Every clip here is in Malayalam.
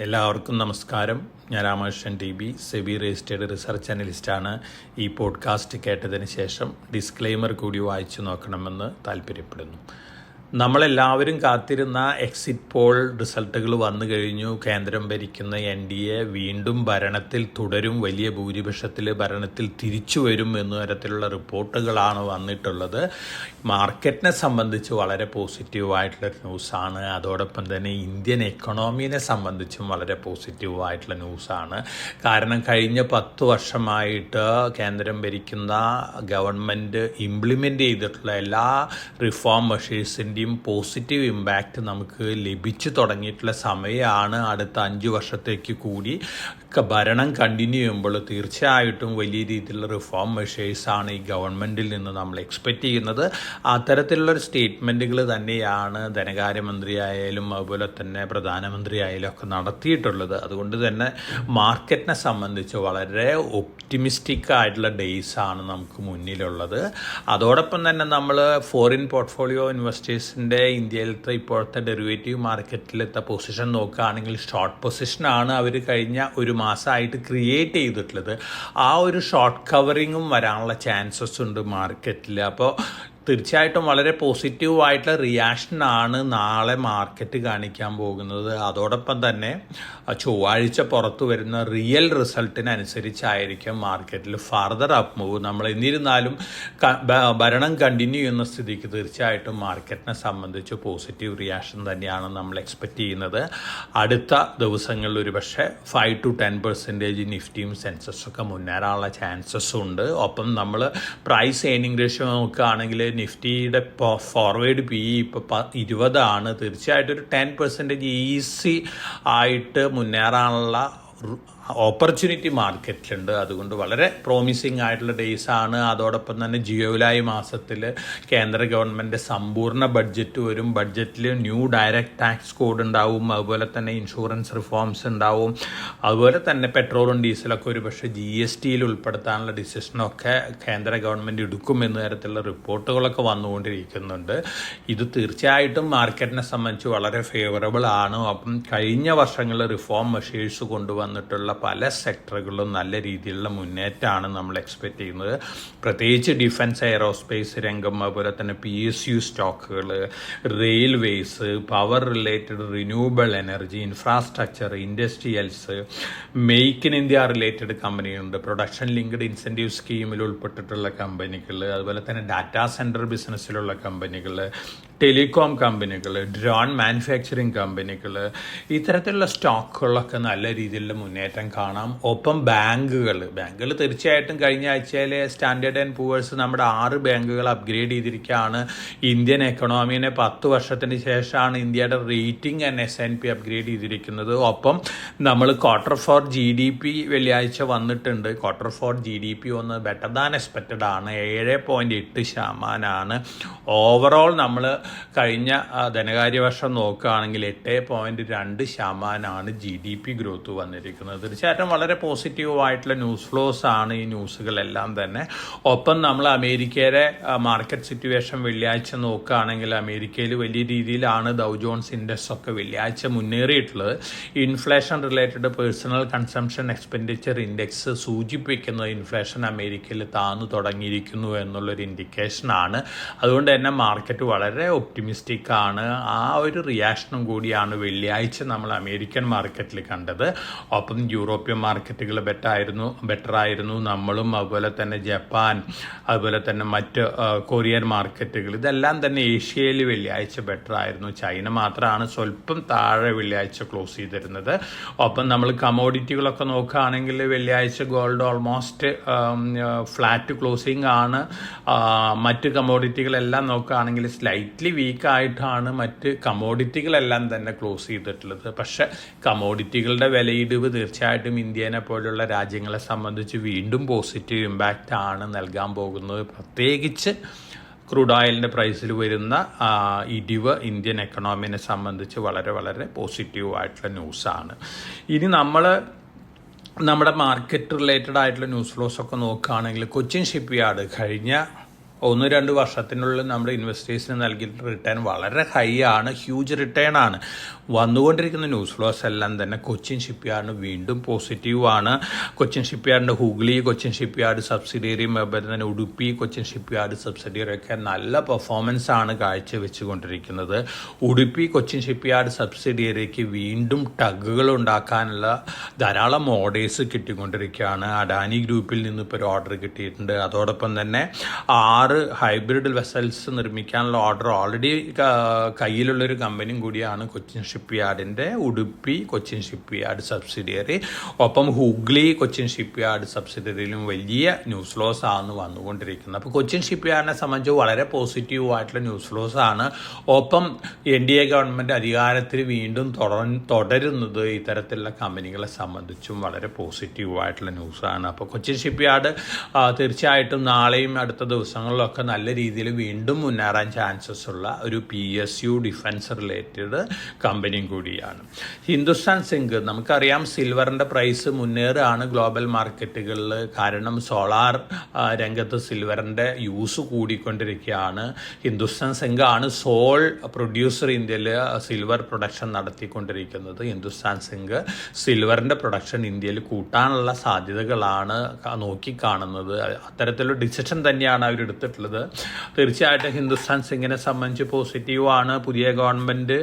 എല്ലാവർക്കും നമസ്കാരം. ഞാൻ Ramakrishnan T B, SEBI registered research അനലിസ്റ്റാണ്. ഈ പോഡ്കാസ്റ്റ് കേട്ടതിന് ശേഷം ഡിസ്ക്ലെയിമർ കൂടി വായിച്ചു നോക്കണമെന്ന് താല്പര്യപ്പെടുന്നു. നമ്മളെല്ലാവരും കാത്തിരുന്ന എക്സിറ്റ് പോൾ റിസൾട്ടുകൾ വന്നു കഴിഞ്ഞു. കേന്ദ്രം ഭരിക്കുന്ന NDA വീണ്ടും ഭരണത്തിൽ തുടരും, വലിയ ഭൂരിപക്ഷത്തിൽ ഭരണത്തിൽ തിരിച്ചു വരും എന്ന തരത്തിലുള്ള റിപ്പോർട്ടുകളാണ് വന്നിട്ടുള്ളത്. മാർക്കറ്റിനെ സംബന്ധിച്ച് വളരെ പോസിറ്റീവായിട്ടുള്ള ന്യൂസാണ്. അതോടൊപ്പം തന്നെ ഇന്ത്യൻ എക്കണോമിയെ സംബന്ധിച്ചും വളരെ പോസിറ്റീവായിട്ടുള്ള ന്യൂസാണ്. കാരണം കഴിഞ്ഞ 10 വർഷമായിട്ട് കേന്ദ്രം ഭരിക്കുന്ന ഗവൺമെൻറ് ഇംപ്ലിമെൻ്റ് ചെയ്തിട്ടുള്ള എല്ലാ റിഫോം മെഷേഴ്സിൻ്റെയും പോസിറ്റീവ് ഇമ്പാക്റ്റ് നമുക്ക് ലഭിച്ചു തുടങ്ങിയിട്ടുള്ള സമയമാണ്. അടുത്ത 5 വർഷത്തേക്ക് കൂടി ഭരണം കണ്ടിന്യൂ ചെയ്യുമ്പോൾ തീർച്ചയായിട്ടും വലിയ രീതിയിലുള്ള റിഫോം മെഷേഴ്സാണ് ഈ ഗവൺമെൻറ്റിൽ നിന്ന് നമ്മൾ എക്സ്പെക്റ്റ് ചെയ്യുന്നത്. അത്തരത്തിലുള്ളൊരു സ്റ്റേറ്റ്മെൻറ്റുകൾ തന്നെയാണ് ധനകാര്യമന്ത്രി ആയാലും അതുപോലെ തന്നെ പ്രധാനമന്ത്രി ആയാലും ഒക്കെ നടത്തിയിട്ടുള്ളത്. അതുകൊണ്ട് തന്നെ മാർക്കറ്റിനെ സംബന്ധിച്ച് വളരെ ഒപ്റ്റിമിസ്റ്റിക് ആയിട്ടുള്ള ഡേയ്സാണ് നമുക്ക് മുന്നിലുള്ളത്. അതോടൊപ്പം തന്നെ നമ്മൾ ഫോറിൻ പോർട്ട്ഫോളിയോ ഇൻവെസ്റ്റേഴ്സിൻ്റെ ഇന്ത്യയിലത്തെ ഇപ്പോഴത്തെ ഡെറിവേറ്റീവ് മാർക്കറ്റിലത്തെ പൊസിഷൻ നോക്കുകയാണെങ്കിൽ ഷോർട്ട് പൊസിഷനാണ് അവർ കഴിഞ്ഞ ഒരു മാസമായിട്ട് ക്രിയേറ്റ് ചെയ്തിട്ടുള്ളത്. ആ ഒരു ഷോർട്ട് കവറിങ്ങും വരാനുള്ള ചാൻസസ് ഉണ്ട് മാർക്കറ്റിൽ. അപ്പോൾ തീർച്ചയായിട്ടും വളരെ പോസിറ്റീവായിട്ടുള്ള റിയാക്ഷനാണ് നാളെ മാർക്കറ്റ് കാണിക്കാൻ പോകുന്നത്. അതോടൊപ്പം തന്നെ ചൊവ്വാഴ്ച പുറത്തു വരുന്ന റിയൽ റിസൾട്ടിനനുസരിച്ചായിരിക്കും മാർക്കറ്റിൽ ഫർദർ അപ്പ് മൂവ്. നമ്മൾ എന്നിരുന്നാലും ഭരണം കണ്ടിന്യൂ ചെയ്യുന്ന സ്ഥിതിക്ക് തീർച്ചയായിട്ടും മാർക്കറ്റിനെ സംബന്ധിച്ച് പോസിറ്റീവ് റിയാക്ഷൻ തന്നെയാണ് നമ്മൾ എക്സ്പെക്റ്റ് ചെയ്യുന്നത്. അടുത്ത ദിവസങ്ങളിൽ ഒരു പക്ഷേ 5 to 10% നിഫ്റ്റിയും സെൻസസൊക്കെ മുന്നേറാനുള്ള ചാൻസസ് ഉണ്ട്. ഒപ്പം നമ്മൾ പ്രൈസ് ഏർണിംഗ് റേഷ്യോ നോക്കുകയാണെങ്കിൽ നിഫ്റ്റിയുടെ ഫോർവേഡ് PE ഇപ്പോൾ 20 തീർച്ചയായിട്ടും ഒരു 10% ഈസി ആയിട്ട് മുന്നേറാനുള്ള ഓപ്പർച്യൂണിറ്റി മാർക്കറ്റിലുണ്ട്. അതുകൊണ്ട് വളരെ പ്രോമിസിങ് ആയിട്ടുള്ള ഡേയ്സാണ്. അതോടൊപ്പം തന്നെ ജൂലൈ മാസത്തിൽ കേന്ദ്ര ഗവൺമെൻറ് സമ്പൂർണ്ണ ബഡ്ജറ്റ് വരും. ബഡ്ജറ്റിൽ ന്യൂ ഡയറക്റ്റ് ടാക്സ് കോഡ് ഉണ്ടാവും, അതുപോലെ തന്നെ ഇൻഷുറൻസ് റിഫോംസ് ഉണ്ടാവും, അതുപോലെ തന്നെ പെട്രോളും ഡീസലൊക്കെ ഒരു പക്ഷേ GSTയിൽ ഉൾപ്പെടുത്താനുള്ള ഡിസിഷനൊക്കെ കേന്ദ്ര ഗവൺമെൻറ് എടുക്കുമെന്ന തരത്തിലുള്ള റിപ്പോർട്ടുകളൊക്കെ വന്നുകൊണ്ടിരിക്കുന്നുണ്ട്. ഇത് തീർച്ചയായിട്ടും മാർക്കറ്റിനെ സംബന്ധിച്ച് വളരെ ഫേവറബിൾ ആണ്. അപ്പം കഴിഞ്ഞ വർഷങ്ങളിൽ റിഫോം മെഷേഴ്സ് കൊണ്ടുവന്നിട്ടുള്ള പല സെക്ടറുകളിലും നല്ല രീതിയിലുള്ള മുന്നേറ്റമാണ് നമ്മൾ എക്സ്പെക്റ്റ് ചെയ്യുന്നത്. പ്രത്യേകിച്ച് ഡിഫൻസ് എയറോസ്പേസ് രംഗം, അതുപോലെ തന്നെ PSU സ്റ്റോക്കുകൾ, railways, power related renewable energy, infrastructure, industrials, make in India related കമ്പനികളുണ്ട്, പ്രൊഡക്ഷൻ ലിങ്ക്ഡ് ഇൻസെൻറ്റീവ് സ്കീമിൽ ഉൾപ്പെട്ടിട്ടുള്ള കമ്പനികൾ, അതുപോലെ തന്നെ ഡാറ്റാ സെൻറ്റർ ബിസിനസ്സിലുള്ള കമ്പനികൾ, ടെലികോം കമ്പനികൾ, ഡ്രോൺ മാനുഫാക്ചറിങ് കമ്പനികൾ, ഇത്തരത്തിലുള്ള സ്റ്റോക്കുകളൊക്കെ നല്ല രീതിയിലുള്ള മുന്നേറ്റം കാണാം. ഒപ്പം ബാങ്കുകൾ തീർച്ചയായിട്ടും കഴിഞ്ഞ ആഴ്ചയിലെ സ്റ്റാൻഡേർഡ് ആൻഡ് പൂവേഴ്സ് നമ്മുടെ 6 ബാങ്കുകൾ അപ്ഗ്രേഡ് ചെയ്തിരിക്കുകയാണ്. ഇന്ത്യൻ എക്കണോമിനെ 10 വർഷത്തിന് ശേഷമാണ് ഇന്ത്യയുടെ റേറ്റിംഗ് S&P അപ്ഗ്രേഡ് ചെയ്തിരിക്കുന്നത്. ഒപ്പം നമ്മൾ Q4 GDP വെള്ളിയാഴ്ച വന്നിട്ടുണ്ട്. Q4 GDP ഒന്ന് ബെറ്റർ ദാൻ എക്സ്പെക്റ്റഡ് ആണ്. 7.8% ഓവറോൾ നമ്മൾ കഴിഞ്ഞ ധനകാര്യ വർഷം നോക്കുകയാണെങ്കിൽ 8.2% GDP ഗ്രോത്ത് വന്നിരിക്കുന്നത്. തീർച്ചയായിട്ടും വളരെ പോസിറ്റീവായിട്ടുള്ള ന്യൂസ് ഫ്ലോസ് ആണ് ഈ ന്യൂസുകളെല്ലാം തന്നെ. ഒപ്പം നമ്മൾ അമേരിക്കയുടെ മാർക്കറ്റ് സിറ്റുവേഷൻ വെള്ളിയാഴ്ച നോക്കുകയാണെങ്കിൽ അമേരിക്കയിൽ വലിയ രീതിയിലാണ് ഡൗ ജോൺസ് ഇൻഡെക്സ് ഒക്കെ വെള്ളിയാഴ്ച മുന്നേറിയിട്ടുള്ളത്. Inflation related personal consumption expenditure index സൂചിപ്പിക്കുന്നത് ഇൻഫ്ലേഷൻ അമേരിക്കയിൽ താന്നു തുടങ്ങിയിരിക്കുന്നു എന്നുള്ളൊരു ഇൻഡിക്കേഷനാണ്. അതുകൊണ്ട് തന്നെ മാർക്കറ്റ് വളരെ ഒപ്റ്റിമിസ്റ്റിക് ആണ്. ആ ഒരു റിയാക്ഷനും കൂടിയാണ് വെള്ളിയാഴ്ച നമ്മൾ അമേരിക്കൻ മാർക്കറ്റിൽ കണ്ടത്. ഒപ്പം യൂറോപ്യൻ മാർക്കറ്റുകൾ ബെറ്റർ ആയിരുന്നു. നമ്മളും അതുപോലെ തന്നെ ജപ്പാൻ, അതുപോലെ തന്നെ മറ്റ് കൊറിയൻ മാർക്കറ്റുകൾ, ഇതെല്ലാം തന്നെ ഏഷ്യയിൽ വെള്ളിയാഴ്ച ബെറ്റർ ആയിരുന്നു. ചൈന മാത്രമാണ് സ്വല്പം താഴെ വെള്ളിയാഴ്ച ക്ലോസ് ചെയ്തിരുന്നത്. ഒപ്പം നമ്മൾ കമോഡിറ്റികളൊക്കെ നോക്കുകയാണെങ്കിൽ വെള്ളിയാഴ്ച ഗോൾഡ് ഓൾമോസ്റ്റ് ഫ്ലാറ്റ് ക്ലോസിംഗ് ആണ്. മറ്റ് കമോഡിറ്റികളെല്ലാം നോക്കുകയാണെങ്കിൽ സ്ലൈറ്റ്ലി വീക്കായിട്ടാണ് മറ്റ് കമോഡിറ്റികളെല്ലാം തന്നെ ക്ലോസ് ചെയ്തിട്ടുള്ളത്. പക്ഷേ കമോഡിറ്റികളുടെ വിലയിടിവ് തീർച്ചയായിട്ടും ഇന്ത്യനെ പോലുള്ള രാജ്യങ്ങളെ സംബന്ധിച്ച് വീണ്ടും പോസിറ്റീവ് ഇമ്പാക്റ്റ് ആണ് നൽകാൻ പോകുന്നത്. പ്രത്യേകിച്ച് ക്രൂഡ് ഓയിലിൻ്റെ പ്രൈസിൽ വരുന്ന ഇടിവ് ഇന്ത്യൻ എക്കണോമിനെ സംബന്ധിച്ച് വളരെ വളരെ പോസിറ്റീവായിട്ടുള്ള ന്യൂസാണ്. ഇനി നമ്മൾ നമ്മുടെ മാർക്കറ്റ് റിലേറ്റഡ് ആയിട്ടുള്ള ന്യൂസ് ഫ്ലോസ് ഒക്കെ നോക്കുകയാണെങ്കിൽ കൊച്ചിൻ ഷിപ്പ് യാർഡ് കഴിഞ്ഞ 1-2 വർഷത്തിനുള്ളിൽ നമ്മുടെ ഇൻവെസ്റ്റേഴ്സിന് നൽകിയിട്ടുള്ള റിട്ടേൺ വളരെ ഹൈ ആണ്, ഹ്യൂജ് റിട്ടേൺ ആണ്. വന്നുകൊണ്ടിരിക്കുന്ന ന്യൂസ് ഫ്ലോസ് എല്ലാം തന്നെ കൊച്ചിൻ ഷിപ്പ്യാർഡിന് വീണ്ടും പോസിറ്റീവാണ്. കൊച്ചിൻ ഷിപ്പ്യാർഡിൻ്റെ ഹുഗ്ലി, കൊച്ചിൻ ഷിപ്പ്യാർഡ് സബ്സിഡിയറിയും അതുപോലെ തന്നെ ഉടുപ്പി കൊച്ചിൻ ഷിപ്പ്യാർഡ് സബ്സിഡിയറിയൊക്കെ നല്ല പെർഫോമൻസ് ആണ് കാഴ്ചവെച്ചുകൊണ്ടിരിക്കുന്നത്. ഉടുപ്പി കൊച്ചിൻ ഷിപ്പ്യാർഡ് സബ്സിഡിയറിക്ക് വീണ്ടും ടഗുകൾ ഉണ്ടാക്കാനുള്ള ധാരാളം ഓർഡേഴ്സ് കിട്ടിക്കൊണ്ടിരിക്കുകയാണ്. അഡാനി ഗ്രൂപ്പിൽ നിന്ന് ഇപ്പോൾ ഒരു ഓർഡർ കിട്ടിയിട്ടുണ്ട്. അതോടൊപ്പം തന്നെ 6 ഹൈബ്രിഡ് വെസൽസ് നിർമ്മിക്കാനുള്ള ഓർഡർ ഓൾറെഡി കയ്യിലുള്ളൊരു കമ്പനിയും കൂടിയാണ് കൊച്ചിൻ ഷിപ്പ്യാർഡിൻ്റെ ഉടുപ്പി കൊച്ചിൻ ഷിപ്പ്യാർഡ് സബ്സിഡിയറി. ഒപ്പം ഹുഗ്ലി കൊച്ചിൻ ഷിപ്പ്യാർഡ് സബ്സിഡിയറിയിലും വലിയ ന്യൂസ് ഫ്ലോസ് ആണ് വന്നുകൊണ്ടിരിക്കുന്നത്. അപ്പോൾ കൊച്ചിൻ ഷിപ്പ്യാർഡിനെ സംബന്ധിച്ച് വളരെ പോസിറ്റീവായിട്ടുള്ള ന്യൂസ് ഫ്ലോസ് ആണ്. ഒപ്പം NDA ഗവൺമെൻറ് അധികാരത്തിൽ വീണ്ടും തുടരുന്നത് ഇത്തരത്തിലുള്ള കമ്പനികളെ സംബന്ധിച്ചും വളരെ പോസിറ്റീവായിട്ടുള്ള ന്യൂസാണ്. അപ്പോൾ കൊച്ചിൻ ഷിപ്പ്യാർഡ് തീർച്ചയായിട്ടും നാളെയും അടുത്ത ദിവസങ്ങളിലൊക്കെ നല്ല രീതിയിൽ വീണ്ടും മുന്നേറാൻ ചാൻസസ് ഉള്ള ഒരു PSU ഡിഫൻസ് റിലേറ്റഡ് കമ്പനിയും കൂടിയാണ്. ഹിന്ദുസ്ഥാൻ സിങ്ക്, നമുക്കറിയാം സിൽവറിൻ്റെ പ്രൈസ് മുന്നേറുകയാണ് ഗ്ലോബൽ മാർക്കറ്റുകളിൽ. കാരണം സോളാർ രംഗത്ത് സിൽവറിൻ്റെ യൂസ് കൂടിക്കൊണ്ടിരിക്കുകയാണ്. ഹിന്ദുസ്ഥാൻ സിങ്ക് ആണ് സോൾ പ്രൊഡ്യൂസർ ഇന്ത്യയിൽ സിൽവർ പ്രൊഡക്ഷൻ നടത്തിക്കൊണ്ടിരിക്കുന്നത്. ഹിന്ദുസ്ഥാൻ സിങ്ക് സിൽവറിൻ്റെ പ്രൊഡക്ഷൻ ഇന്ത്യയിൽ കൂട്ടാനുള്ള സാധ്യതകളാണ് നോക്കിക്കാണുന്നത്. അത്തരത്തിലുള്ള ഡിസിഷൻ തന്നെയാണ് അവരെടുത്തിട്ടുള്ളത്. തീർച്ചയായിട്ടും ഹിന്ദുസ്ഥാൻ സിങ്കിനെ സംബന്ധിച്ച് പോസിറ്റീവാണ്. പുതിയ ഗവൺമെൻറ്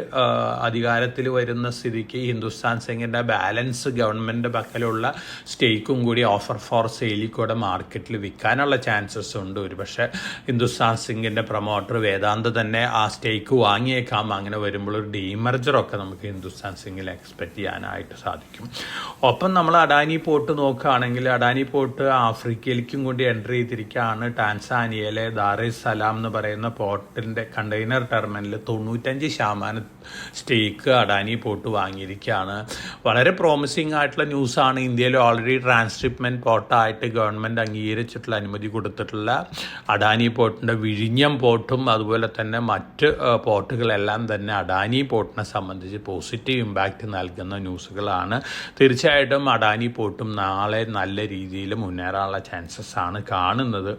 അധികാരത്തിൽ വരുന്ന സ്ഥിതിക്ക് ഹിന്ദുസ്ഥാൻ സിങ്കിൻ്റെ ബാലൻസ് ഗവൺമെൻറ് പക്കലുള്ള സ്റ്റേക്കും കൂടി ഓഫർ ഫോർ സെയിലിൽ കൂടെ മാർക്കറ്റിൽ വിൽക്കാനുള്ള ചാൻസസ് ഉണ്ട്. ഒരുപക്ഷെ ഹിന്ദുസ്ഥാൻ സിങ്കിൻ്റെ പ്രൊമോട്ടർ വേദാന്ത തന്നെ ആ സ്റ്റേക്ക് വാങ്ങിയേക്കാം. അങ്ങനെ വരുമ്പോൾ ഒരു ഡീമർജറൊക്കെ നമുക്ക് ഹിന്ദുസ്ഥാൻ സിംഗിൽ എക്സ്പെക്റ്റ് ചെയ്യാനായിട്ട് സാധിക്കും. ഒപ്പം നമ്മൾ അഡാനി പോർട്ട് നോക്കുകയാണെങ്കിൽ അഡാനി പോർട്ട് ആഫ്രിക്കയിലേക്കും കൂടി എൻട്രി ചെയ്തിരിക്കുകയാണ്. ടാൻസാനിയയിലെ ദാറെസലാം എന്ന് പറയുന്ന പോർട്ടിൻ്റെ കണ്ടെയ്നർ ടെർമിനലിൽ 95% സ്റ്റേക്ക് അഡാനി പോർട്ട് വാങ്ങിയിരിക്കുകയാണ്. വളരെ പ്രോമിസിംഗ് ആയിട്ടുള്ള ന്യൂസാണ്. ഇന്ത്യയിൽ ഓൾറെഡി ട്രാൻസ്ഷിപ്മെൻറ്റ് പോർട്ടായിട്ട് ഗവൺമെൻറ് അംഗീകരിച്ചിട്ടുള്ള അനുമതി കൊടുത്തിട്ടുള്ള അഡാനി പോർട്ടിൻ്റെ വിഴിഞ്ഞം പോർട്ടും അതുപോലെ തന്നെ മറ്റ് പോർട്ടുകളെല്ലാം തന്നെ അഡാനി പോർട്ടിനെ സംബന്ധിച്ച് പോസിറ്റീവ് ഇമ്പാക്റ്റ് നൽകുന്ന ന്യൂസുകളാണ്. തീർച്ചയായിട്ടും അഡാനി പോർട്ടും നാളെ നല്ല രീതിയിൽ മുന്നേറാനുള്ള ചാൻസസ് ആണ് കാണുന്നത്.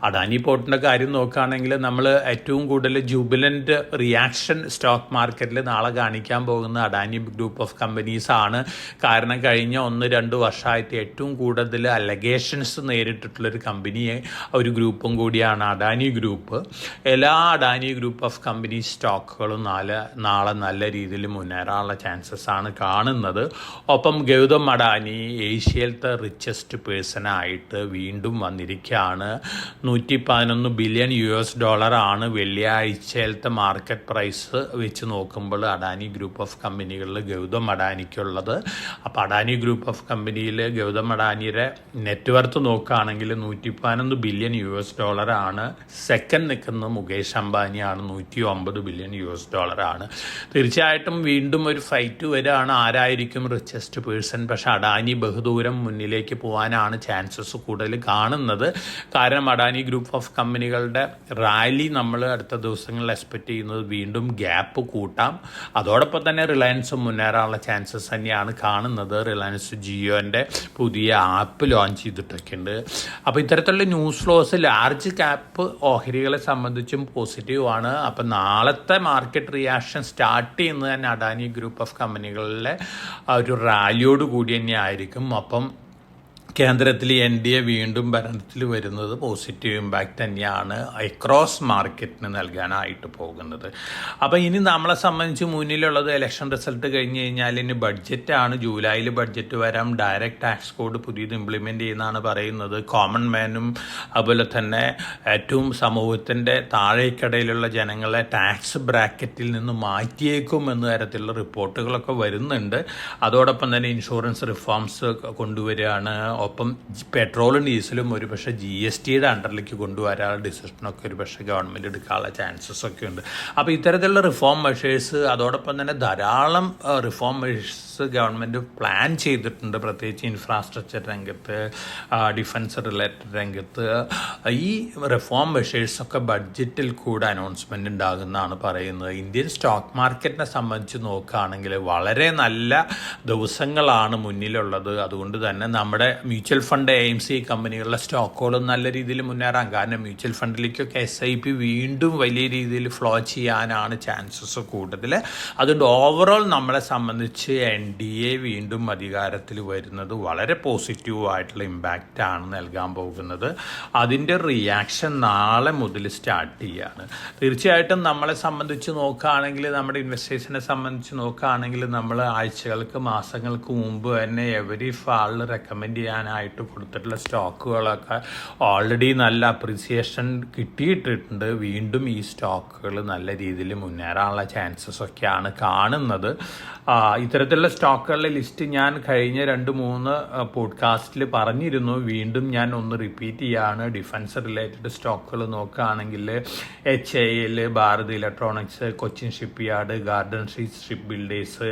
അഡാനി പോർട്ടിൻ്റെ കാര്യം നോക്കുകയാണെങ്കിൽ നമ്മൾ ഏറ്റവും കൂടുതൽ ജൂബിലൻ്റ് റിയാക്ഷൻ സ്റ്റോക്ക് മാർക്കറ്റിൽ നാളെ കാണിക്കാൻ പോകുന്ന അഡാനി ഗ്രൂപ്പ് ഓഫ് കമ്പനീസ് ആണ്. കാരണം കഴിഞ്ഞ 1-2 വർഷമായിട്ട് ഏറ്റവും കൂടുതൽ അലഗേഷൻസ് നേരിട്ടിട്ടുള്ളൊരു കമ്പനിയെ ഒരു ഗ്രൂപ്പും കൂടിയാണ് അഡാനി ഗ്രൂപ്പ്. എല്ലാ അഡാനി ഗ്രൂപ്പ് ഓഫ് കമ്പനി സ്റ്റോക്കുകളും നാളെ നല്ല രീതിയിൽ മുന്നേറാനുള്ള ചാൻസസ് ആണ് കാണുന്നത്. ഒപ്പം ഗൗതം അഡാനി ഏഷ്യയിലത്തെ റിച്ചസ്റ്റ് പേഴ്സണായിട്ട് വീണ്ടും വന്നിരിക്കുകയാണ്. $111 ബില്യൺ ആണ് വെള്ളിയാഴ്ചയിലത്തെ മാർക്കറ്റ് പ്രൈസ് വെച്ച് നോക്കുമ്പോൾ അഡാനി ഗ്രൂപ്പ് ഓഫ് കമ്പനികളിൽ ഗൗതം അഡാനിക്കുള്ളത്. അപ്പോൾ അഡാനി ഗ്രൂപ്പ് ഓഫ് കമ്പനിയിൽ ഗൗതം അഡാനിയുടെ നെറ്റ്വർത്ത് നോക്കുകയാണെങ്കിൽ $111 ബില്യൺ ആണ്. സെക്കൻഡ് നിൽക്കുന്ന മുകേഷ് അംബാനിയാണ്, $109 ബില്യൺ ആണ്. തീർച്ചയായിട്ടും വീണ്ടും ഒരു ഫൈറ്റ് വരികയാണ്, ആരായിരിക്കും റിച്ചസ്റ്റ് പേഴ്സൺ. പക്ഷെ അഡാനി ബഹുദൂരം മുന്നിലേക്ക് പോകാനാണ് ചാൻസസ് കൂടുതൽ കാണുന്നത്. കാരണം അഡാനി ഗ്രൂപ്പ് ഓഫ് കമ്പനികളുടെ റാലി നമ്മൾ അടുത്ത ദിവസങ്ങളിൽ എക്സ്പെക്റ്റ് ചെയ്യുന്നത് വീണ്ടും ഗ്യാപ്പ് കൂട്ടാം. അതോടൊപ്പം തന്നെ റിലയൻസും മുന്നേറാനുള്ള ചാൻസസ് തന്നെയാണ് കാണുന്നത്. റിലയൻസ് ജിയോൻ്റെ പുതിയ ആപ്പ് ലോഞ്ച് ചെയ്തിട്ടൊക്കെ ഉണ്ട്. അപ്പോൾ ഇത്തരത്തിലുള്ള ന്യൂസ് ഫ്ലോസ് ലാർജ് ക്യാപ്പ് ഓഹരികളെ സംബന്ധിച്ചും പോസിറ്റീവാണ്. അപ്പോൾ നാളത്തെ മാർക്കറ്റ് റിയാക്ഷൻ സ്റ്റാർട്ട് ചെയ്യുന്നത് തന്നെ അഡാനി ഗ്രൂപ്പ് ഓഫ് കമ്പനികളിലെ ഒരു റാലിയോട് കൂടി തന്നെ ആയിരിക്കും. അപ്പം കേന്ദ്രത്തിൽ NDA വീണ്ടും ഭരണത്തിൽ വരുന്നത് പോസിറ്റീവ് ഇമ്പാക്റ്റ് തന്നെയാണ് അക്രോസ് മാർക്കറ്റിന് നൽകാനായിട്ട് പോകുന്നത്. അപ്പോൾ ഇനി നമ്മളെ സംബന്ധിച്ച് മുന്നിലുള്ളത് ഇലക്ഷൻ റിസൾട്ട് കഴിഞ്ഞ് കഴിഞ്ഞാൽ ഇനി ബഡ്ജറ്റാണ്. ജൂലൈയിൽ ബഡ്ജറ്റ് വരാം. ഡയറക്റ്റ് ടാക്സ് കോഡ് പുതിയത് ഇംപ്ലിമെൻ്റ് ചെയ്യുന്നതാണ് പറയുന്നത്. കോമൺ മാനും അതുപോലെ തന്നെ ഏറ്റവും സമൂഹത്തിൻ്റെ താഴേക്കടയിലുള്ള ജനങ്ങളെ ടാക്സ് ബ്രാക്കറ്റിൽ നിന്ന് മാറ്റിയേക്കും എന്ന തരത്തിലുള്ള റിപ്പോർട്ടുകളൊക്കെ വരുന്നുണ്ട്. അതോടൊപ്പം തന്നെ ഇൻഷുറൻസ് റിഫോംസ് കൊണ്ടുവരികയാണ്. ഒപ്പം പെട്രോളും ഡീസലും ഒരുപക്ഷെ GSTയുടെ അണ്ടറിലേക്ക് കൊണ്ടുവരാനുള്ള ഡിസിഷനൊക്കെ ഒരുപക്ഷെ ഗവൺമെൻറ് എടുക്കാനുള്ള ചാൻസസ് ഒക്കെ ഉണ്ട്. അപ്പോൾ ഇത്തരത്തിലുള്ള റിഫോം മെഷേഴ്സ് അതോടൊപ്പം തന്നെ ധാരാളം റിഫോം മെഷേഴ്സ് ഗവൺമെൻറ് പ്ലാൻ ചെയ്തിട്ടുണ്ട്. പ്രത്യേകിച്ച് ഇൻഫ്രാസ്ട്രക്ചർ രംഗത്ത്, ഡിഫൻസ് റിലേറ്റഡ് രംഗത്ത് ഈ റിഫോം മെഷേഴ്സൊക്കെ ബഡ്ജറ്റിൽ കൂടെ അനൗൺസ്മെൻ്റ് ഉണ്ടാകുന്നതാണ് പറയുന്നത്. ഇന്ത്യൻ സ്റ്റോക്ക് മാർക്കറ്റിനെ സംബന്ധിച്ച് നോക്കുകയാണെങ്കിൽ വളരെ നല്ല ദിവസങ്ങളാണ് മുന്നിലുള്ളത്. അതുകൊണ്ട് തന്നെ നമ്മുടെ മ്യൂച്വൽ ഫണ്ട് AMC കമ്പനികളുടെ സ്റ്റോക്കുകളും നല്ല രീതിയിൽ മുന്നേറാം. കാരണം മ്യൂച്വൽ ഫണ്ടിലേക്കൊക്കെ SIP വീണ്ടും വലിയ രീതിയിൽ ഫ്ലോ ചെയ്യാനാണ് ചാൻസസ് കൂടുതൽ. അതുകൊണ്ട് ഓവറോൾ നമ്മളെ സംബന്ധിച്ച് NDA വീണ്ടും അധികാരത്തിൽ വരുന്നത് വളരെ പോസിറ്റീവായിട്ടുള്ള ഇമ്പാക്റ്റാണ് നൽകാൻ പോകുന്നത്. അതിൻ്റെ റിയാക്ഷൻ നാളെ മുതൽ സ്റ്റാർട്ട് ചെയ്യുകയാണ്. തീർച്ചയായിട്ടും നമ്മളെ സംബന്ധിച്ച് നോക്കുകയാണെങ്കിൽ, നമ്മുടെ ഇൻവെസ്റ്റേഴ്സിനെ സംബന്ധിച്ച് നോക്കുകയാണെങ്കിൽ, നമ്മൾ ആഴ്ചകൾക്ക് മാസങ്ങൾക്ക് മുമ്പ് തന്നെ എവരി ഫാളിൽ റെക്കമെൻഡ് ചെയ്യാനായിട്ട് കൊടുത്തിട്ടുള്ള സ്റ്റോക്കുകളൊക്കെ ഓൾറെഡി നല്ല അപ്രിസിയേഷൻ കിട്ടിയിട്ടുണ്ട്. വീണ്ടും ഈ സ്റ്റോക്കുകൾ നല്ല രീതിയിൽ മുന്നേറാനുള്ള ചാൻസസ് ഒക്കെയാണ് കാണുന്നത്. ഇത്തരത്തിലുള്ള സ്റ്റോക്കുകളുടെ ലിസ്റ്റ് ഞാൻ കഴിഞ്ഞ 2-3 പോഡ്കാസ്റ്റിൽ പറഞ്ഞിരുന്നു. വീണ്ടും ഞാൻ ഒന്ന് റിപ്പീറ്റ് ചെയ്യാണ്. ഡിഫൻസ് റിലേറ്റഡ് സ്റ്റോക്കുകൾ നോക്കുകയാണെങ്കിൽ HAL, Bharat electronics, Cochin ship yard, garden ship builders,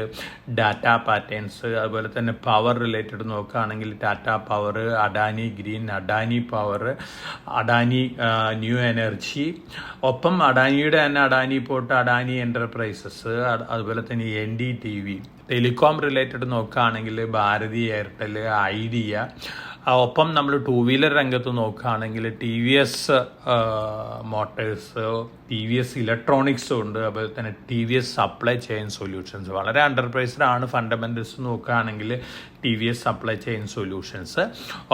data patterns, അതുപോലെ തന്നെ പവർ റിലേറ്റഡ് നോക്കുകയാണെങ്കിൽ Tata power, Adani green, Adani power, Adani new energy, ഒപ്പം അഡാനിയുടെ തന്നെ അഡാനി പോർട്ട്, അഡാനി എൻ്റർപ്രൈസസ്, അതുപോലെ തന്നെ NDTV. ടെലികോം റിലേറ്റഡ് നോക്കുകയാണെങ്കിൽ ഭാരതി എയർടെൽ, ഐഡിയ, ഒപ്പം നമ്മൾ 2 വീലർ രംഗത്ത് നോക്കുകയാണെങ്കിൽ TVS മോട്ടേഴ്സ്, TVS ഇലക്ട്രോണിക്സും ഉണ്ട്. അതുപോലെ തന്നെ TVS സപ്ലൈ ചെയിൻ സൊല്യൂഷൻസ് വളരെ അണ്ടർപ്രൈസ്ഡ് ആണ്. ഫണ്ടമെൻ്റൽസ് നോക്കുകയാണെങ്കിൽ TVS സപ്ലൈ ചെയിൻ സൊല്യൂഷൻസ്.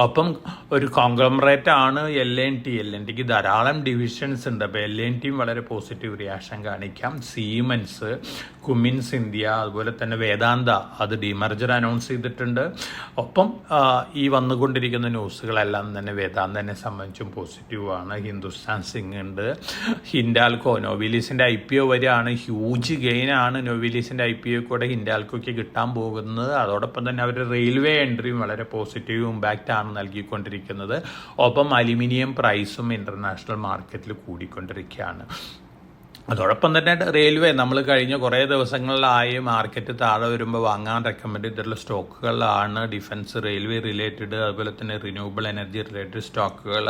ഒപ്പം ഒരു കോൺഗ്ലോമറേറ്റ് ആണ് LNTക്ക് ധാരാളം ഡിവിഷൻസ് ഉണ്ട്. അപ്പോൾ LNTയും വളരെ പോസിറ്റീവ് റിയാക്ഷൻ കാണിക്കാം. സീമെൻസ്, കുമിൻസ് ഇന്ത്യ, അതുപോലെ തന്നെ വേദാന്ത അത് ഡിമർജർ അനൗൺസ് ചെയ്തിട്ടുണ്ട്. ഒപ്പം ഈ വന്നുകൊണ്ടിരിക്കുന്ന ന്യൂസുകളെല്ലാം തന്നെ വേദാന്തനെ സംബന്ധിച്ചും പോസിറ്റീവാണ്. ഹിന്ദുസ്ഥാൻ സിംഗ് ഉണ്ട്, ഹിൻഡാൽക്കോ, നൊവിലീസിൻ്റെ IPO വരെയാണ്. ഹ്യൂജ് ഗെയിനാണ് നൊവിലീസിൻ്റെ IPO കൂടെ ഹിൻഡാൽക്കോയ്ക്ക് കിട്ടാൻ പോകുന്നത്. അതോടൊപ്പം തന്നെ അവർ റെയിൽവേ എൻട്രിയും വളരെ പോസിറ്റീവ് ഇമ്പാക്റ്റ് ആണ് നൽകിക്കൊണ്ടിരിക്കുന്നത്. ഒപ്പം അലുമിനിയം പ്രൈസും ഇൻ്റർനാഷണൽ മാർക്കറ്റിൽ കൂടിക്കൊണ്ടിരിക്കുകയാണ്. അതോടൊപ്പം തന്നെ റെയിൽവേ നമ്മൾ കഴിഞ്ഞ കുറേ ദിവസങ്ങളിലായി മാർക്കറ്റ് താഴെ വരുമ്പോൾ വാങ്ങാൻ റെക്കമെൻഡ് ചെയ്തിട്ടുള്ള സ്റ്റോക്കുകളാണ് ഡിഫൻസ്, റെയിൽവേ റിലേറ്റഡ്, അതുപോലെ തന്നെ റിന്യൂവബിൾ എനർജി റിലേറ്റഡ് സ്റ്റോക്കുകൾ.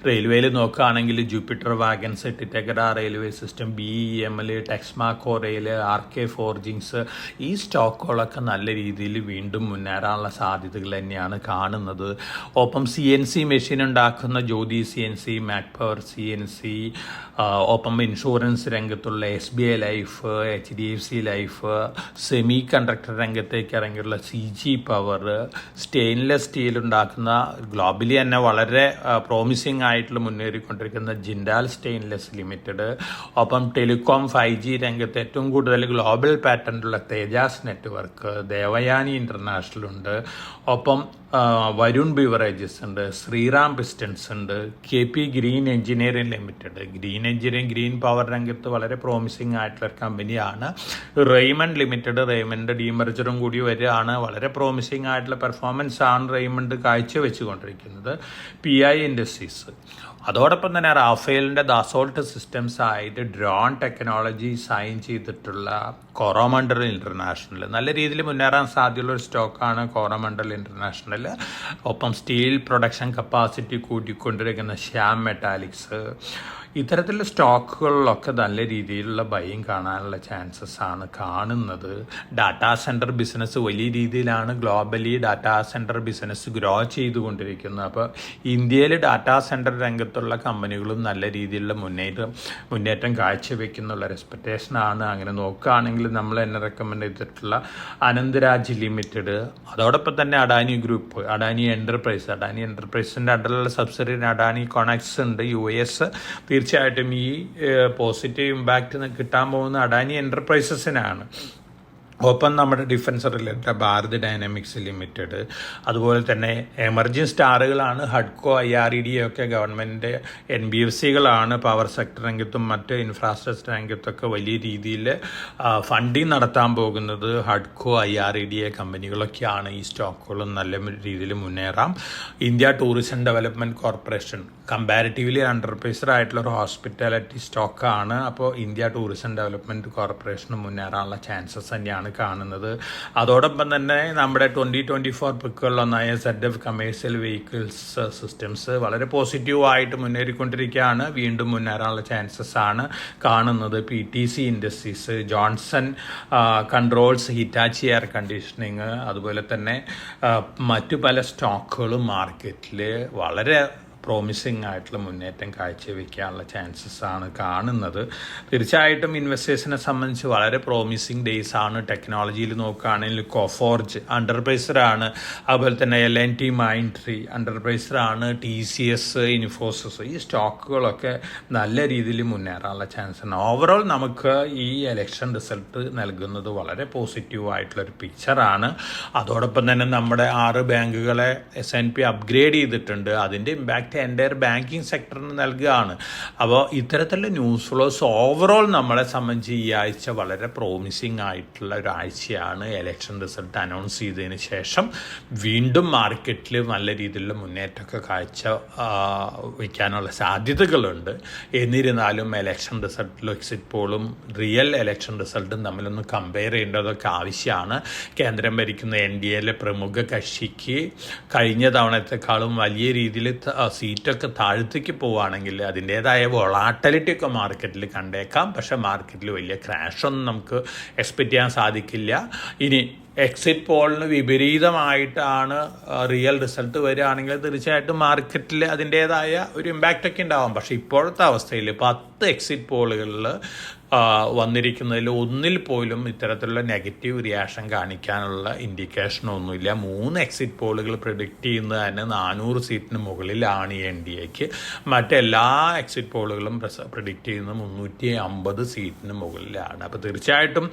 റെയിൽവേയിൽ നോക്കുകയാണെങ്കിൽ Jupiter wagons, Titagarh railway system, BEML, Texmaco rail, RK forgings, ഈ സ്റ്റോക്കുകളൊക്കെ നല്ല രീതിയിൽ വീണ്ടും മുന്നേറാനുള്ള സാധ്യതകൾ തന്നെയാണ് കാണുന്നത്. ഒപ്പം CNC മെഷീൻ ഉണ്ടാക്കുന്ന Jyoti CNC, Mac Power CNC, ഒപ്പം ഇൻഷുറൻസ് രംഗത്തുള്ള SBI Life, HDFC Life, semi conductor രംഗത്തേക്ക് ഇറങ്ങിയുള്ള CG പവർ, സ്റ്റെയിൻലെസ് സ്റ്റീൽ ഉണ്ടാക്കുന്ന ഗ്ലോബലി തന്നെ വളരെ പ്രോമിസിംഗ് ആയിട്ടുള്ള മുന്നേറിക്കൊണ്ടിരിക്കുന്ന ജിൻഡാൽ സ്റ്റെയിൻലെസ് ലിമിറ്റഡ്, ഒപ്പം ടെലികോം 5G രംഗത്ത് ഏറ്റവും കൂടുതൽ ഗ്ലോബൽ പാറ്റന്റുള്ള തേജാസ് നെറ്റ്വർക്ക്, ദേവയാനി ഇൻ്റർനാഷണൽ ഉണ്ട്, ഒപ്പം വരുൺ ബിവറേജസ് ഉണ്ട്, ശ്രീറാം പിസ്റ്റൻസ് ഉണ്ട്, KP Green Engineering Limited. Green engineering, green power രംഗത്ത് വളരെ പ്രോമിസിംഗ് ആയിട്ടുള്ള കമ്പനിയാണ്. റെയ്മണ്ട് ലിമിറ്റഡ്, റെയ്മണ്ട് ഡീമർജറും കൂടി വരികയാണ്. വളരെ പ്രോമിസിംഗ് ആയിട്ടുള്ള പെർഫോമൻസ് ആണ് റെയ്മണ്ട് കാഴ്ചവെച്ചുകൊണ്ടിരിക്കുന്നത്. PI ഇൻഡസ്ട്രീസ്, അതോടൊപ്പം തന്നെ റാഫേലിൻ്റെ ദാസോൾട്ട് സിസ്റ്റംസ് ആയിട്ട് ഡ്രോൺ ടെക്നോളജി സൈൻ ചെയ്തിട്ടുള്ള കോറോമണ്ടൽ ഇൻ്റർനാഷണൽ നല്ല രീതിയിൽ മുന്നേറാൻ സാധ്യതയുള്ള ഒരു സ്റ്റോക്കാണ് കോറോമണ്ടൽ ഇൻ്റർനാഷണൽ. ഒപ്പം സ്റ്റീൽ പ്രൊഡക്ഷൻ കപ്പാസിറ്റി കൂട്ടിക്കൊണ്ടിരിക്കുന്ന ശ്യാം മെറ്റാലിക്സ്, ഇത്തരത്തിലുള്ള സ്റ്റോക്കുകളിലൊക്കെ നല്ല രീതിയിലുള്ള ബൈയും കാണാനുള്ള ചാൻസസ് ആണ് കാണുന്നത്. ഡാറ്റാ സെൻറ്റർ ബിസിനസ് വലിയ രീതിയിലാണ് globally data centre business grow ചെയ്തുകൊണ്ടിരിക്കുന്നത്. അപ്പോൾ ഇന്ത്യയിൽ ഡാറ്റാ സെൻറ്റർ രംഗത്തുള്ള കമ്പനികളും നല്ല രീതിയിലുള്ള മുന്നേറ്റം കാഴ്ചവെക്കുന്നുള്ള എക്സ്പെക്റ്റേഷനാണ്. അങ്ങനെ നോക്കുകയാണെങ്കിൽ നമ്മൾ തന്നെ റെക്കമെൻഡ് ചെയ്തിട്ടുള്ള അനന്തരാജ് ലിമിറ്റഡ്, അതോടൊപ്പം തന്നെ അഡാനി ഗ്രൂപ്പ്, അഡാനി എൻ്റർപ്രൈസിൻ്റെ അണ്ടറിലുള്ള സബ്സിഡിയറി അഡാനി കൊണക്സ് ഉണ്ട് US. തീർച്ചയായിട്ടും ഈ പോസിറ്റീവ് ഇമ്പാക്റ്റ് കിട്ടാൻ പോകുന്ന അഡാനി എൻ്റർപ്രൈസസിനാണ്. ഒപ്പം നമ്മുടെ defence related Bharat dynamics limited, അതുപോലെ തന്നെ എമർജിങ് സ്റ്റാറുകളാണ് ഹഡ്കോ, IRED ഒക്കെ ഗവൺമെൻറ് NBFCകളാണ്. പവർ സെക്ടർ രംഗത്തും മറ്റ് ഇൻഫ്രാസ്ട്രക്ചർ രംഗത്തൊക്കെ വലിയ രീതിയിൽ ഫണ്ടിങ് നടത്താൻ പോകുന്നത് ഹഡ്കോ, IRED കമ്പനികളൊക്കെയാണ്. ഈ സ്റ്റോക്കുകളും നല്ല രീതിയിൽ മുന്നേറാം. India tourism development corporation comparatively underpriced ആയിട്ടുള്ള ഒരു ഹോസ്പിറ്റാലിറ്റി സ്റ്റോക്കാണ്. അപ്പോൾ ഇന്ത്യ ടൂറിസം ഡെവലപ്മെൻറ്റ് കോർപ്പറേഷൻ മുന്നേറാനുള്ള ചാൻസസ് തന്നെയാണ് കാണുന്നത്. അതോടൊപ്പം തന്നെ നമ്മുടെ 2024 പിക്കുകളിലൊന്നായ ZF കമേഴ്ഷ്യൽ വെഹിക്കിൾസ് സിസ്റ്റംസ് വളരെ പോസിറ്റീവായിട്ട് മുന്നേറിക്കൊണ്ടിരിക്കുകയാണ്. വീണ്ടും മുന്നേറാനുള്ള ചാൻസസ് ആണ് കാണുന്നത്. PTC industries, Johnson controls, Hitachi air conditioning, അതുപോലെ തന്നെ മറ്റു പല സ്റ്റോക്കുകളും മാർക്കറ്റിൽ വളരെ പ്രോമിസിങ് ആയിട്ടുള്ള മുന്നേറ്റം കാഴ്ചവെക്കാനുള്ള ചാൻസസ് ആണ് കാണുന്നത്. തീർച്ചയായിട്ടും ഇൻവെസ്റ്റേഴ്സിനെ സംബന്ധിച്ച് വളരെ പ്രോമിസിങ് ഡേയ്സ് ആണ്. ടെക്നോളജിയിൽ നോക്കുകയാണെങ്കിൽ കോഫോർജ് അണ്ടർപ്രൈസറാണ്, അതുപോലെ തന്നെ L&T മൈൻട്രി അണ്ടർപ്രൈസറാണ്, TCS, ഇൻഫോസിസ്, ഈ സ്റ്റോക്കുകളൊക്കെ നല്ല രീതിയിൽ മുന്നേറാനുള്ള ചാൻസ് ആണ്. ഓവറോൾ നമുക്ക് ഈ ഇലക്ഷൻ റിസൾട്ട് നൽകുന്നത് വളരെ പോസിറ്റീവായിട്ടുള്ളൊരു പിക്ചറാണ്. അതോടൊപ്പം തന്നെ നമ്മുടെ 6 ബാങ്കുകളെ S&P അപ്ഗ്രേഡ് ചെയ്തിട്ടുണ്ട്. അതിൻ്റെ ഇമ്പാക്റ്റ് എൻ്റയർ ബാങ്കിങ് സെക്ടറിന് നൽകുകയാണ്. അപ്പോൾ ഇത്തരത്തിലുള്ള ന്യൂസ് ഫ്ലോസ് ഓവറോൾ നമ്മളെ സംബന്ധിച്ച് ഈ ആഴ്ച വളരെ പ്രോമിസിങ് ആയിട്ടുള്ള ഒരാഴ്ചയാണ്. ഇലക്ഷൻ റിസൾട്ട് അനൗൺസ് ചെയ്തതിന് ശേഷം വീണ്ടും മാർക്കറ്റിൽ നല്ല രീതിയിലുള്ള മുന്നേറ്റമൊക്കെ കാഴ്ച വയ്ക്കാനുള്ള സാധ്യതകളുണ്ട്. എന്നിരുന്നാലും ഇലക്ഷൻ റിസൾട്ടിലും എക്സിറ്റ് പോളും റിയൽ ഇലക്ഷൻ റിസൾട്ടും തമ്മിലൊന്ന് കമ്പയർ ചെയ്യേണ്ടതൊക്കെ ആവശ്യമാണ്. കേന്ദ്രം ഭരിക്കുന്ന NDAയിലെ പ്രമുഖ കക്ഷിക്ക് കഴിഞ്ഞ തവണത്തെക്കാളും വലിയ രീതിയിൽ സീറ്റൊക്കെ താഴ്ത്തേക്ക് പോവുകയാണെങ്കിൽ അതിൻ്റേതായ വൊളാട്ടിലിറ്റി ഒക്കെ മാർക്കറ്റിൽ കണ്ടേക്കാം. പക്ഷേ മാർക്കറ്റിൽ വലിയ ക്രാഷൊന്നും നമുക്ക് എക്സ്പെക്റ്റ് ചെയ്യാൻ സാധിക്കില്ല. ഇനി എക്സിറ്റ് പോളിന് വിപരീതമായിട്ടാണ് റിയൽ റിസൾട്ട് വരികയാണെങ്കിൽ തീർച്ചയായിട്ടും മാർക്കറ്റിൽ അതിൻ്റേതായ ഒരു ഇമ്പാക്റ്റ് ഒക്കെ ഉണ്ടാവും. പക്ഷേ ഇപ്പോഴത്തെ അവസ്ഥയിൽ 10 എക്സിറ്റ് പോളുകളിൽ വന്നിരിക്കുന്നതിൽ ഒന്നിൽ പോലും ഇത്തരത്തിലുള്ള നെഗറ്റീവ് റിയാക്ഷൻ കാണിക്കാനുള്ള ഇൻഡിക്കേഷനൊന്നുമില്ല. 3 എക്സിറ്റ് പോളുകൾ പ്രിഡിക്റ്റ് ചെയ്യുന്നത് തന്നെ 400 സീറ്റിന് മുകളിലാണ് NDAക്ക്. മറ്റെല്ലാ എക്സിറ്റ് പോളുകളും പ്രിഡിക്റ്റ് ചെയ്യുന്നത് 350 സീറ്റിന് മുകളിലാണ്. അപ്പോൾ തീർച്ചയായിട്ടും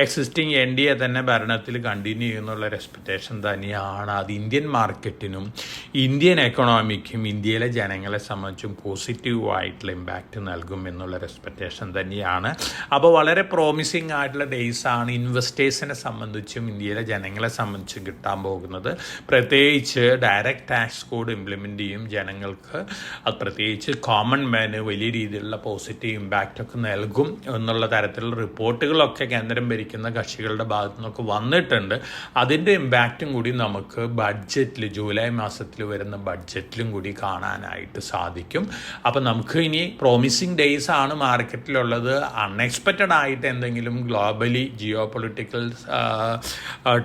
എക്സിസ്റ്റിംഗ് NDA തന്നെ ഭരണത്തിൽ കണ്ടിന്യൂ ചെയ്യുന്നുള്ളൊരു എക്സ്പെക്റ്റേഷൻ തന്നെയാണ്. അത് ഇന്ത്യൻ മാർക്കറ്റിനും ഇന്ത്യൻ എക്കണോമിക്കും ഇന്ത്യയിലെ ജനങ്ങളെ സംബന്ധിച്ചും പോസിറ്റീവായിട്ടുള്ള ഇമ്പാക്റ്റ് നൽകും എന്നുള്ളൊരു എക്സ്പെക്റ്റേഷൻ തന്നെയാണ്. അപ്പോൾ വളരെ പ്രോമിസിങ് ആയിട്ടുള്ള ഡേയ്സ് ആണ് ഇൻവെസ്റ്റേഴ്സിനെ സംബന്ധിച്ചും ഇന്ത്യയിലെ ജനങ്ങളെ സംബന്ധിച്ചും കിട്ടാൻ പോകുന്നത്. പ്രത്യേകിച്ച് ഡയറക്റ്റ് ടാക്സ് കോഡ് ഇംപ്ലിമെൻ്റ് ചെയ്യും ജനങ്ങൾക്ക്. അത് പ്രത്യേകിച്ച് കോമൺ മാന് വലിയ രീതിയിലുള്ള പോസിറ്റീവ് ഇമ്പാക്റ്റൊക്കെ നൽകും എന്നുള്ള തരത്തിലുള്ള റിപ്പോർട്ടുകളൊക്കെ കേന്ദ്രം ഭരിക്കുന്ന കക്ഷികളുടെ ഭാഗത്തു നിന്നൊക്കെ വന്നിട്ടുണ്ട്. അതിൻ്റെ ഇമ്പാക്റ്റും കൂടി നമുക്ക് ബഡ്ജറ്റിൽ ജൂലൈ മാസത്തിൽ വരുന്ന ബഡ്ജറ്റിലും കൂടി കാണാനായിട്ട് സാധിക്കും. അപ്പോൾ നമുക്ക് ഇനി പ്രോമിസിങ് ഡേയ്സ് ആണ് മാർക്കറ്റിലുള്ളത്. അൺഎക്സ്പെക്റ്റഡ് ആയിട്ട് എന്തെങ്കിലും ഗ്ലോബലി ജിയോ പൊളിറ്റിക്കൽ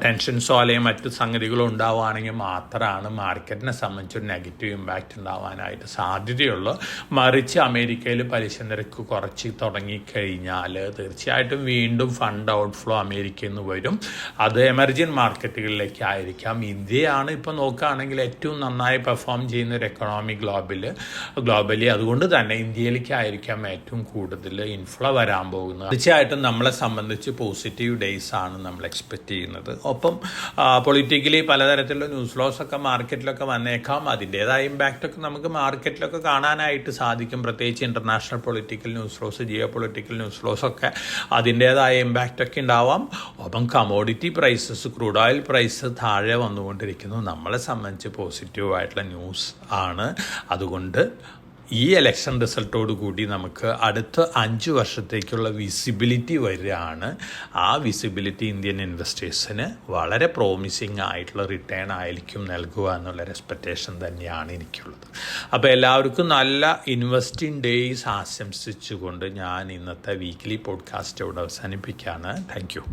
ടെൻഷൻസോ അല്ലെങ്കിൽ മറ്റു സംഗതികളോ ഉണ്ടാവുകയാണെങ്കിൽ മാത്രമാണ് മാർക്കറ്റിനെ സംബന്ധിച്ചൊരു നെഗറ്റീവ് ഇമ്പാക്റ്റ് ഉണ്ടാവാനായിട്ട് സാധ്യതയുള്ളൂ. മറിച്ച് അമേരിക്കയിൽ പലിശ നിരക്ക് കുറച്ച് തുടങ്ങിക്കഴിഞ്ഞാൽ തീർച്ചയായിട്ടും വീണ്ടും ഫണ്ട് ഔട്ട്ഫ്ലോ അമേരിക്കയിൽ നിന്ന് വരും. അത് എമർജിങ് മാർക്കറ്റുകളിലേക്കായിരിക്കാം. ഇന്ത്യയാണ് ഇപ്പോൾ നോക്കുകയാണെങ്കിൽ ഏറ്റവും നന്നായി പെർഫോം ചെയ്യുന്ന ഒരു എക്കണോമി ഗ്ലോബലി. അതുകൊണ്ട് തന്നെ ഇന്ത്യയിലേക്കായിരിക്കാം ഏറ്റവും കൂടുതൽ ഇൻഫ്ലോ വരാൻ പോകുന്നത്. തീർച്ചയായിട്ടും നമ്മളെ സംബന്ധിച്ച് പോസിറ്റീവ് ഡേയ്സ് ആണ് നമ്മൾ എക്സ്പെക്റ്റ് ചെയ്യുന്നത്. ഒപ്പം പൊളിറ്റിക്കലി പലതരത്തിലുള്ള ന്യൂസ് ഫ്ലോസ് ഒക്കെ മാർക്കറ്റിലൊക്കെ വന്നേക്കാം. അതിൻ്റേതായ ഇമ്പാക്റ്റൊക്കെ നമുക്ക് മാർക്കറ്റിലൊക്കെ കാണാനായിട്ട് സാധിക്കും. പ്രത്യേകിച്ച് international political news flows, geo political news flows ഒക്കെ അതിൻ്റേതായ ഇമ്പാക്റ്റൊക്കെ ഉണ്ടാവാം. ഒപ്പം commodity prices, crude oil price താഴെ വന്നുകൊണ്ടിരിക്കുന്നു. നമ്മളെ സംബന്ധിച്ച് പോസിറ്റീവായിട്ടുള്ള ന്യൂസ് ആണ്. അതുകൊണ്ട് ഈ ഇലക്ഷൻ റിസൾട്ടോട് കൂടി നമുക്ക് അടുത്ത 5 വർഷത്തേക്കുള്ള വിസിബിലിറ്റി വരികയാണ്. ആ വിസിബിലിറ്റി ഇന്ത്യൻ ഇൻവെസ്റ്റേഴ്സിന് വളരെ പ്രോമിസിങ് ആയിട്ടുള്ള റിട്ടേൺ ആയിരിക്കും നൽകുക എന്നുള്ളൊരു എക്സ്പെക്റ്റേഷൻ തന്നെയാണ് എനിക്കുള്ളത്. അപ്പോൾ എല്ലാവർക്കും നല്ല ഇൻവെസ്റ്റിംഗ് ഡേയ്സ് ആശംസിച്ചുകൊണ്ട് ഞാൻ ഇന്നത്തെ വീക്ക്ലി പോഡ്കാസ്റ്റ് ഇവിടെ അവസാനിപ്പിക്കുകയാണ്. Thank you.